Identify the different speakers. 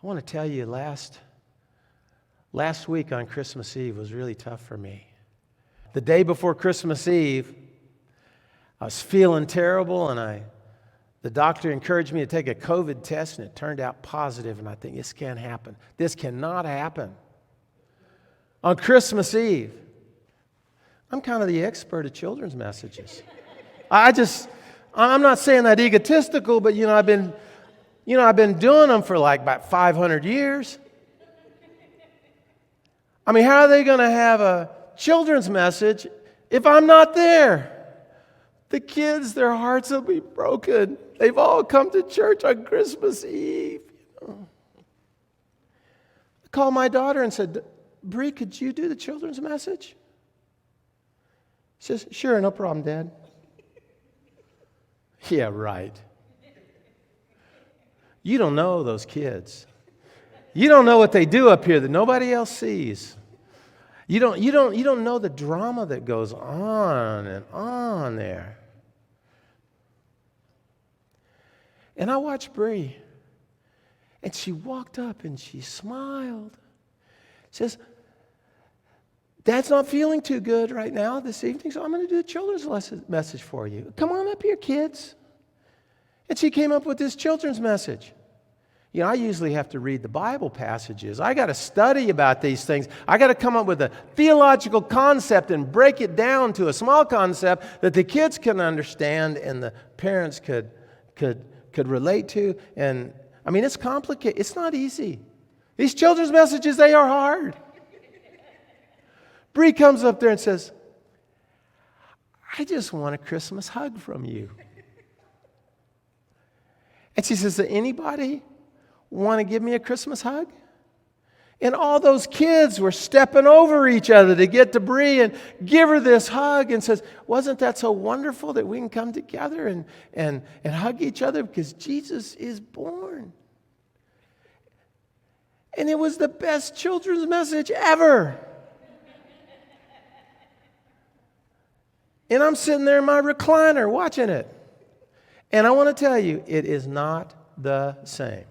Speaker 1: I want to tell you, last week on Christmas Eve was really tough for me. The day before Christmas Eve, I was feeling terrible, and the doctor encouraged me to take a COVID test, and it turned out positive, and I think, this can't happen. This cannot happen. On Christmas Eve, I'm kind of the expert at children's messages. I'm not saying that egotistical, but I've been doing them for like about 500 years. I mean, how are they going to have a children's message if I'm not there? The kids, their hearts will be broken. They've all come to church on Christmas Eve. I called my daughter and said, Bree, could you do the children's message? She says, sure, no problem, Dad. Yeah, right. You don't know those kids. You don't know what they do up here that nobody else sees. You don't know the drama that goes on and on there. And I watched Bree, and she walked up and she smiled. She says, Dad's not feeling too good right now this evening, so I'm going to do a children's message for you. Come on up here, kids. And she came up with this children's message. I usually have to read the Bible passages. I got to study about these things. I got to come up with a theological concept and break it down to a small concept that the kids can understand and the parents could relate to. And I mean, it's complicated. It's not easy. These children's messages, they are hard. Bree comes up there and says, I just want a Christmas hug from you. And she says, does anybody want to give me a Christmas hug? And all those kids were stepping over each other to get to Bree and give her this hug, and says, wasn't that so wonderful that we can come together and hug each other because Jesus is born? And it was the best children's message ever. And I'm sitting there in my recliner watching it. And I want to tell you, it is not the same.